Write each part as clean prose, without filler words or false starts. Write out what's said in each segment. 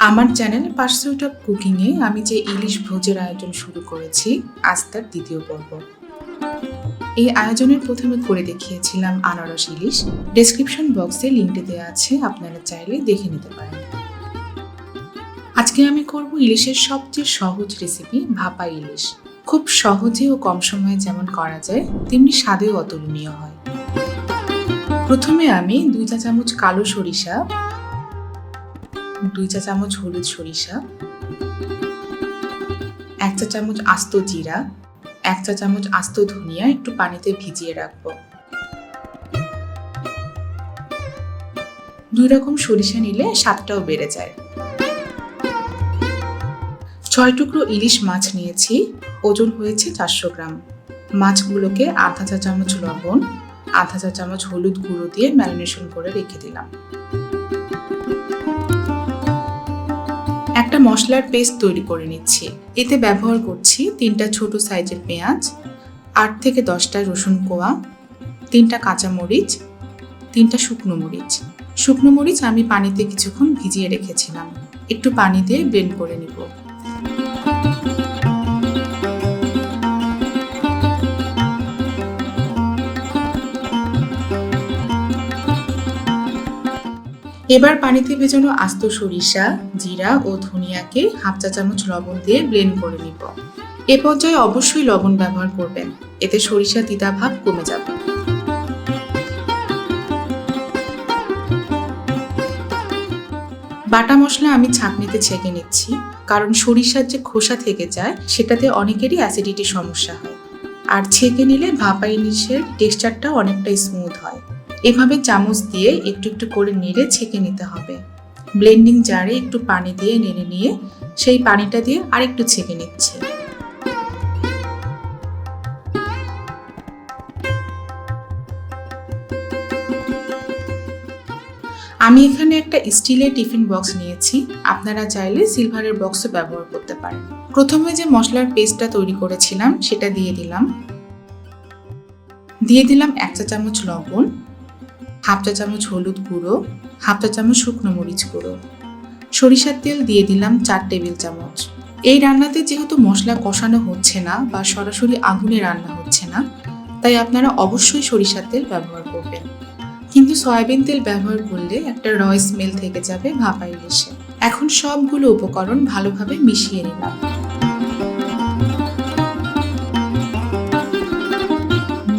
আমার channel pursuit of কুকিংয়ে আমি যে ইলিশ ভোজের আয়োজন শুরু করেছি, আজ তার দ্বিতীয় পর্ব। এই আয়োজনের প্রথমে করে দেখিয়েছিলাম আনারস ইলিশ। ডেসক্রিপশন বক্সে লিঙ্কটি দেওয়া আছে, আপনারা চাইলে দেখে নিতে পারেন। আজকে আমি করব ইলিশের সবচেয়ে সহজ রেসিপি, ভাপা ইলিশ। খুব সহজে ও কম সময়ে যেমন করা যায়, তেমনি স্বাদেও অতুলনীয় হয়। প্রথমে আমি 2 চা চামচ কালো সরিষা, 2 চা চামচ হলুদ সরিষা, 1 চা চামচ আস্ত জিরা, 1 চা চামচ আস্ত ধনিয়া একটু পানিতে ভিজিয়ে রাখবো। 2 রকম সরিষা নিলে স্বাদটাও বেড়ে যায়। 6 টুকরো ইলিশ মাছ নিয়েছি, ওজন হয়েছে 400 গ্রাম। মাছগুলোকে আধা চা চামচ লবণ, আধা চা চামচ হলুদ গুঁড়ো দিয়ে ম্যারিনেশন করে রেখে দিলাম। একটা মশলার পেস্ট তৈরি করে নিচ্ছি। এতে ব্যবহার করছি 3টা ছোট সাইজের পেঁয়াজ, 8 থেকে 10টা রসুন কোয়া, 3টা কাঁচামরিচ, 3টা শুকনো মরিচ। শুকনো মরিচ আমি পানিতে কিছুক্ষণ ভিজিয়ে রেখেছিলাম। একটু পানি দিয়ে ব্লেন্ড করে নিব। এবার পানিতে ভেজানো আস্ত সরিষা, জিরা ও ধনিয়াকে হাফ চা চামচ লবণ দিয়ে ব্লেন্ড করে নিব। এ পর্যায়ে অবশ্যই লবণ ব্যবহার করবেন, এতে সরিষা তিতা ভাব কমে যাবে। বাটা মশলা আমি ছাঁকনিতে ছেঁকে নিচ্ছি, কারণ সরিষার যে খোসা থেকে যায় সেটাতে অনেকেরই অ্যাসিডিটির সমস্যা হয়। আর ছেঁকে নিলে ভাপা ইলিশের টেক্সচারটা অনেকটাই স্মুথ হয়। এভাবে চামচ দিয়ে একটু একটু করে নেড়ে ছেঁকে নিতে হবে। ব্লেন্ডিং জারে একটু পানি দিয়ে নেড়ে নিয়ে সেই পানিটা দিয়ে আরেকটু ছেঁকে নিচ্ছি। আমি এখানে একটা স্টিলের টিফিন বক্স নিয়েছি, আপনারা চাইলে সিলভারের বক্সও ব্যবহার করতে পারেন। প্রথমে যে মশলার পেস্টটা তৈরি করেছিলাম সেটা দিয়ে দিলাম 1 চা চামচ লবণ, হাফ চা চামচ হলুদ গুঁড়ো, হাফ চা চামচ শুকনো মরিচ গুঁড়ো। সরিষার তেল দিয়ে দিলাম 4 টেবিল চামচ। এই রান্নাতে যেহেতু মশলা কষানো হচ্ছে না বা সরাসরি আগুনে রান্না হচ্ছে না, তাই আপনারা অবশ্যই সরিষার তেল ব্যবহার করবেন। কিন্তু সয়াবিন তেল ব্যবহার করলে একটা র স্মেল থেকে যাবে ভাপা ইলিশে। এখন সবগুলো উপকরণ ভালোভাবে মিশিয়ে নিলাম।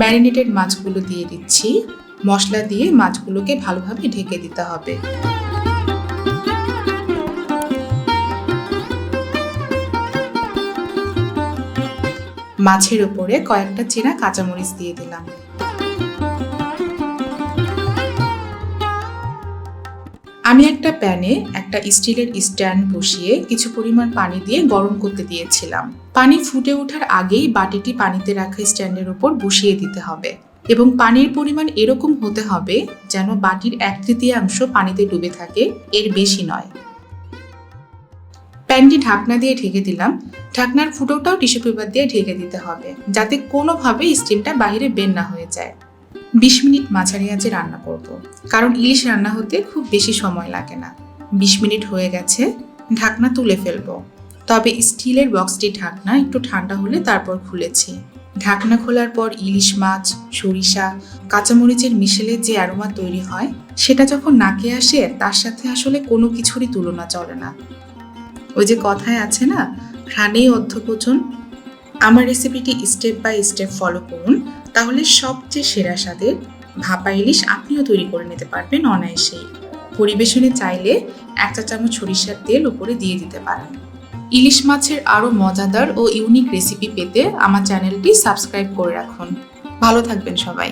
ম্যারিনেটেড মাছগুলো দিয়ে দিচ্ছি। মশলা দিয়ে মাছগুলোকে ভালোভাবে ঢেকে দিতে হবে। মাছের উপরে কয়েকটা চেরা কাঁচামরিচ দিয়ে দিলাম। আমি একটা প্যানে একটা স্টিলের স্ট্যান্ড বসিয়ে কিছু পরিমাণ পানি দিয়ে গরম করতে দিয়েছিলাম। পানি ফুটে ওঠার আগেই বাটিটি পানিতে রাখা স্ট্যান্ডের উপর বসিয়ে দিতে হবে এবং পানির পরিমাণ এরকম হতে হবে যেন বাটির 1/3 পানিতে ডুবে থাকে, এর বেশি নয়। প্যানটি ঢাকনা দিয়ে ঢেকে দিলাম। ঢাকনার ফুটোটাও টিস্যু পেপার দিয়ে ঢেকে দিতে হবে, যাতে কোনোভাবে স্টিমটা বাইরে বের না হয়ে যায়। 20 মিনিট মাঝারি আঁচে রান্না করব, কারণ ইলিশ রান্না হতে খুব বেশি সময় লাগে না। 20 মিনিট হয়ে গেছে, ঢাকনা তুলে ফেলবো। তবে স্টিলের বক্সটির ঢাকনা একটু ঠান্ডা হলে তারপর খুলেছি। ঢাকনা খোলার পর ইলিশ মাছ, সরিষা, কাঁচামরিচের মিশেলে যে অ্যারোমা তৈরি হয়, সেটা যখন নাকে আসে তার সাথে আসলে কোনো কিছুরই তুলনা চলে না। ওই যে কথায় আছে না, ঘ্রাণেই অধ্যভোজন। আমার রেসিপিটি স্টেপ বাই স্টেপ ফলো করুন, তাহলে সবচেয়ে সেরা স্বাদের ভাপা ইলিশ আপনিও তৈরি করে নিতে পারবেন অনায়াসেই। পরিবেশনে চাইলে 1 চা চামচ সরিষার তেল উপরে দিয়ে দিতে পারেন। ইলিশ মাছের আরও মজাদার ও ইউনিক রেসিপি পেতে আমার চ্যানেলটি সাবস্ক্রাইব করে রাখুন। ভালো থাকবেন সবাই।